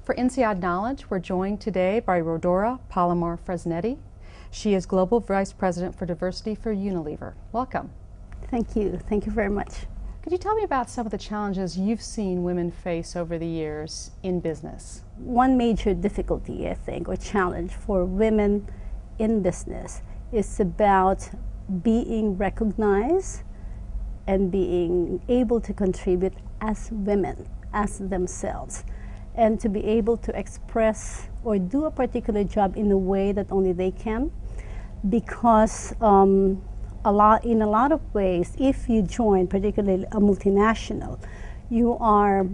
For INSEAD Knowledge, we're joined today by Rhodora Palomar-Fresnedi. She is Global Vice President for Diversity for Unilever. Welcome. Thank you. Thank you very much. Could you tell me about some of the challenges you've seen women face over the years in business? One major difficulty, I think, or challenge for women in business is about being recognized and being able to contribute as women, as themselves, and to be able to express or do a particular job in a way that only they can, because in a lot of ways, if you join, particularly a multinational, you are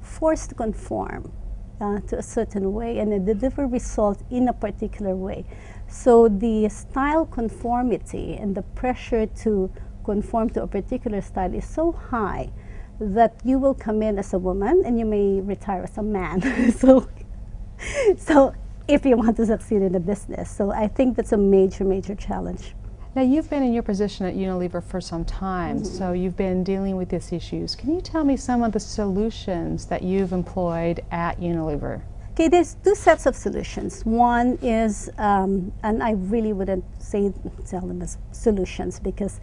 forced to conform to a certain way and deliver results in a particular way. So the style conformity and the pressure to conform to a particular style is so high that you will come in as a woman and you may retire as a man. so if you want to succeed in the business. So I think that's a major challenge. Now, you've been in your position at Unilever for some time, so you've been dealing with these issues. Can you tell me some of the solutions that you've employed at Unilever? Okay, there's two sets of solutions. One is, and I really wouldn't tell them as solutions because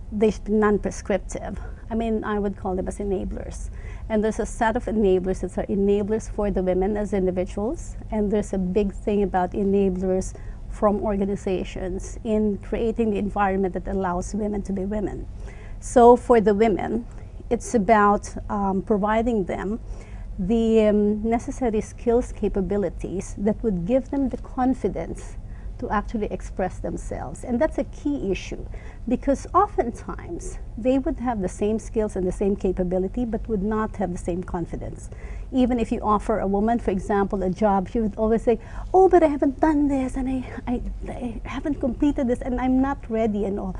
they're non-prescriptive. I mean, I would call them as enablers. And there's a set of enablers that are enablers for the women as individuals, and there's a big thing about enablers from organizations in creating the environment that allows women to be women. So for the women, it's about providing them the necessary skills, capabilities that would give them the confidence to actually express themselves. And that's a key issue, because oftentimes they would have the same skills and the same capability but would not have the same confidence. Even if you offer a woman, for example, a job, she would always say, oh, but I haven't done this and I haven't completed this and I'm not ready and all.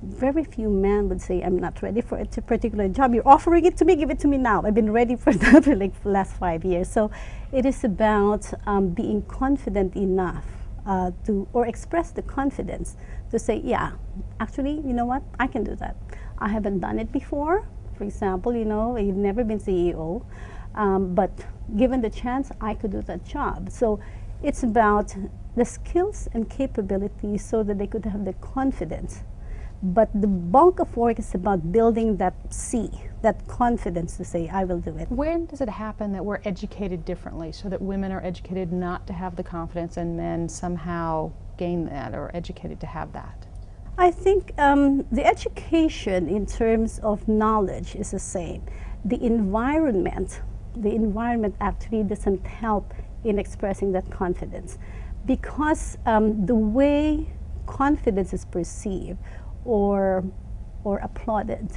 Very few men would say, I'm not ready for a particular job. You're offering it to me, give it to me now. I've been ready for that for like the last 5 years. So it is about being confident enough or express the confidence to say, yeah, actually, you know what, I can do that. I haven't done it before. For example, you know, you've never been CEO, but given the chance, I could do that job. So it's about the skills and capabilities so that they could have the confidence. But the bulk of work is about building that that confidence to say, I will do it. When does it happen that we're educated differently so that women are educated not to have the confidence and men somehow gain that or educated to have that? I think the education in terms of knowledge is the same. The environment actually doesn't help in expressing that confidence, because the way confidence is perceived or applauded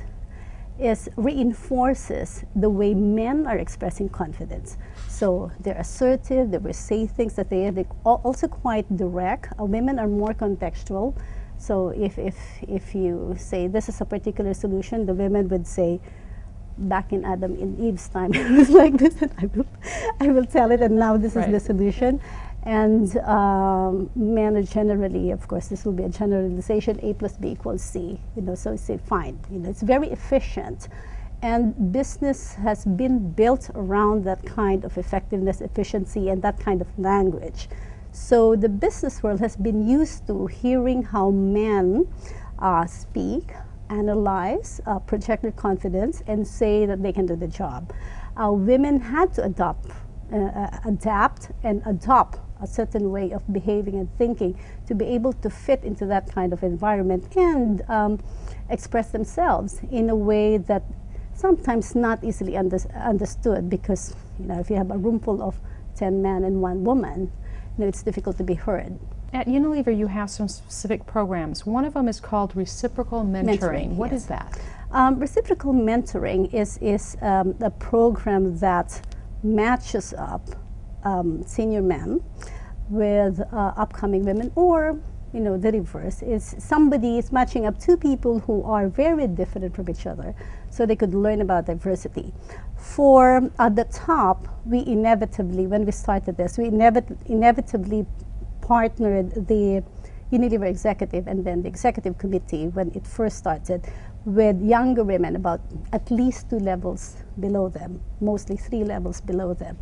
reinforces the way men are expressing confidence. So they're assertive, they will say things that they're also quite direct. Women are more contextual. So if you say this is a particular solution, the women would say, back in Adam and Eve's time, it was like this, and I will tell it, and now this is the solution. And men are generally, of course, this will be a generalization, A plus B equals C, you know, so say fine, you know, it's very efficient. And business has been built around that kind of effectiveness, efficiency, and that kind of language. So the business world has been used to hearing how men speak, analyze, project their confidence, and say that they can do the job. Women had to adapt and adopt a certain way of behaving and thinking to be able to fit into that kind of environment and express themselves in a way that sometimes not easily understood, because, you know, if you have a room full of 10 men and 1 woman, you know, it's difficult to be heard. At Unilever, you have some specific programs. One of them is called reciprocal mentoring. What is that? Reciprocal mentoring is a program that matches up senior men with upcoming women, or, you know, the reverse is somebody is matching up 2 people who are very different from each other, so they could learn about diversity. For at the top, we inevitably, when we started this, we inevitably partnered the Unilever executive and then the executive committee when it first started with younger women, about at least 2 levels below them, mostly 3 levels below them.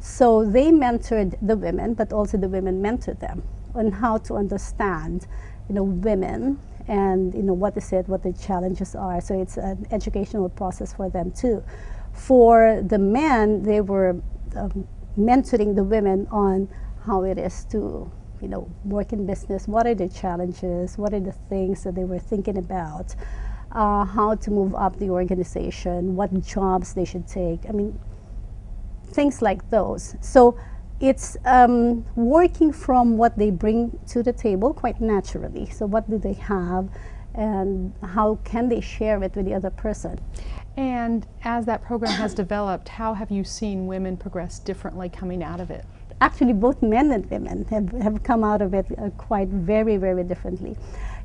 So they mentored the women, but also the women mentored them on how to understand, women and what is it, what the challenges are. So it's an educational process for them too. For the men, they were mentoring the women on how it is to work in business, what are the challenges, what are the things that they were thinking about, how to move up the organization, what jobs they should take. I mean, things like those. So it's working from what they bring to the table quite naturally. So what do they have and how can they share it with the other person? And as that program has developed, how have you seen women progress differently coming out of it? Actually, both men and women have come out of it quite very, very differently.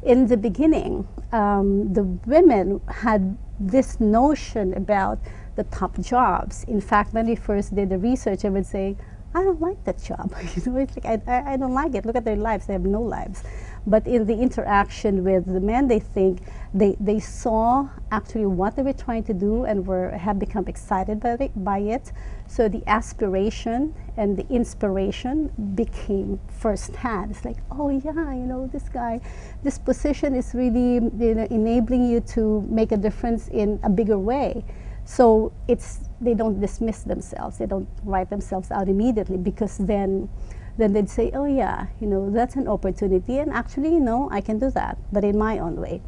In the beginning, the women had this notion about the top jobs. In fact, when we first did the research, I would say, I don't like that job. It's like, I don't like it. Look at their lives. They have no lives. But in the interaction with the men, they think they saw actually what they were trying to do and have become excited by it. So the aspiration and the inspiration became firsthand. It's like, oh yeah, this guy, this position is really enabling you to make a difference in a bigger way. So they don't dismiss themselves. They don't write themselves out immediately, because then they'd say, oh yeah, that's an opportunity, and actually, I can do that, but in my own way.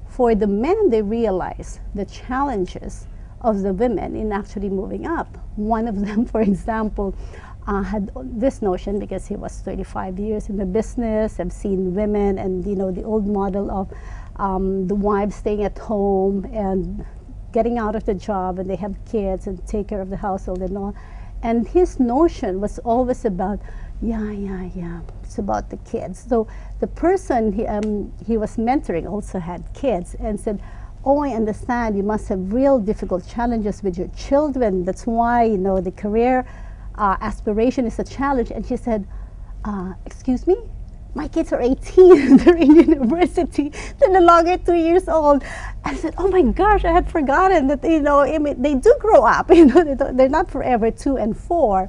For the men, they realize the challenges of the women in actually moving up. One of them, for example, had this notion, because he was 35 years in the business, have seen women and the old model of the wives staying at home and getting out of the job, and they have kids and take care of the household and all. And his notion was always about, yeah, it's about the kids. So the person he was mentoring also had kids, and said, oh, I understand, you must have real difficult challenges with your children. That's why, the career aspiration is a challenge. And she said, excuse me? My kids are 18, they're in university, they're no longer 2 years old. I said, oh my gosh, I had forgotten that, they do grow up, they're not forever 2 and 4.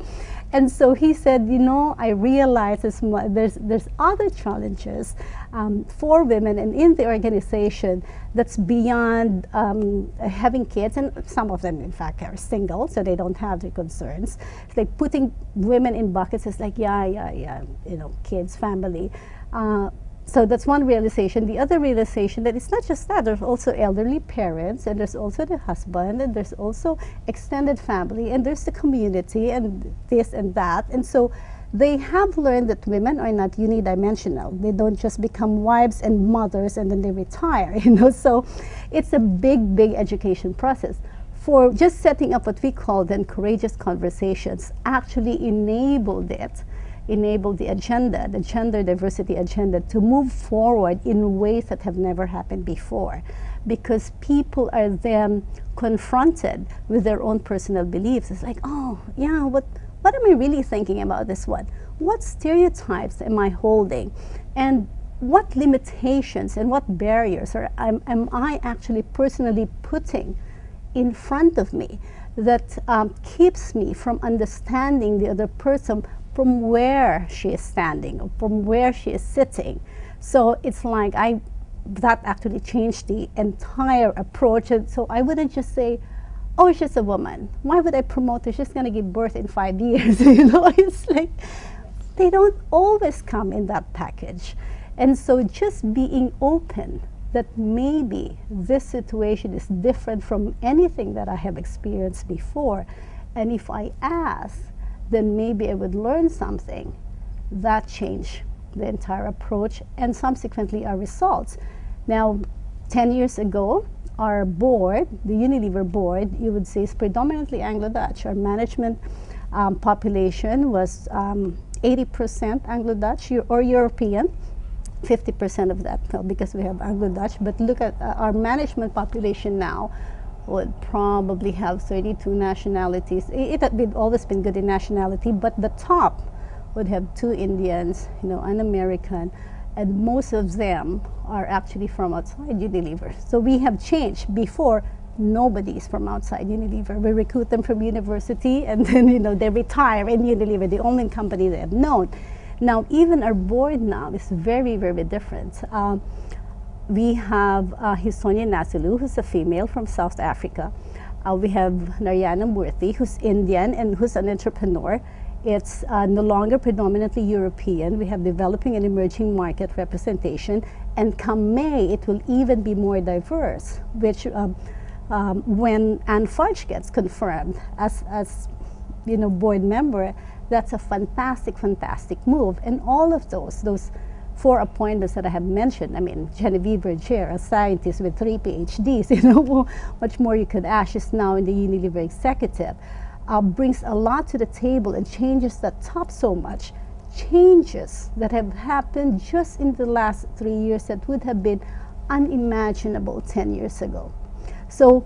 And so he said, I realize there's other challenges for women and in the organization that's beyond having kids, and some of them in fact are single, so they don't have the concerns. It's like putting women in buckets. It's like, yeah, kids, family. So that's one realization. The other realization that it's not just that, there's also elderly parents, and there's also the husband, and there's also extended family, and there's the community, and this and that. And so they have learned that women are not unidimensional. They don't just become wives and mothers and then they retire, So it's a big, big education process. For just setting up what we call then courageous conversations actually enabled the agenda, the gender diversity agenda, to move forward in ways that have never happened before, because people are then confronted with their own personal beliefs. It's like, oh yeah, what am I really thinking about this one? What stereotypes am I holding? And what limitations and what barriers am I actually personally putting in front of me that keeps me from understanding the other person from where she is standing or from where she is sitting. So it's like that actually changed the entire approach. And so I wouldn't just say, oh, she's a woman. Why would I promote her? She's going to give birth in 5 years. It's like they don't always come in that package. And so just being open that maybe this situation is different from anything that I have experienced before. And if I ask, then maybe I would learn something. That changed the entire approach and subsequently our results. Now, 10 years ago, our board, the Unilever board, you would say is predominantly Anglo-Dutch. Our management population was 80% Anglo-Dutch or European, 50% of that, well, because we have Anglo-Dutch. But look at our management population now would probably have 32 nationalities. It had always been good in nationality, but the top would have 2 Indians, an American, and most of them are actually from outside Unilever. So we have changed. Before, nobody is from outside Unilever. We recruit them from university, and then, you know, they retire in Unilever, the only company they have known. Now, even our board now is very, very different. We have Hisonia Nasulu, who's a female from South Africa. We have Narayana Murthy, who's Indian and who's an entrepreneur. It's no longer predominantly European. We have developing and emerging market representation. And come May, it will even be more diverse, which when Anne Fudge gets confirmed as you know, board member, that's a fantastic, fantastic move. And all of those 4 appointments that I have mentioned, I mean, Genevieve Berger, a scientist with 3 PhDs, you know, much more you could ask. She's now in the Unilever executive, brings a lot to the table and changes the top so much. Changes that have happened just in the last 3 years that would have been unimaginable 10 years ago. So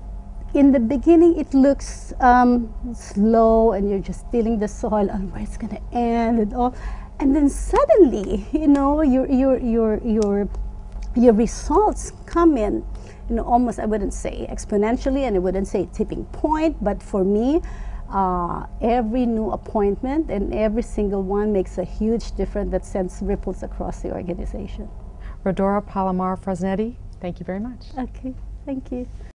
in the beginning, it looks slow, and you're just tilling the soil on where it's going to end and all. And then suddenly, you know, your results come in, you know, almost, I wouldn't say exponentially, and I wouldn't say tipping point, but for me, every new appointment and every single one makes a huge difference that sends ripples across the organization. Rhodora Palomar-Fresnedi, thank you very much. Okay, thank you.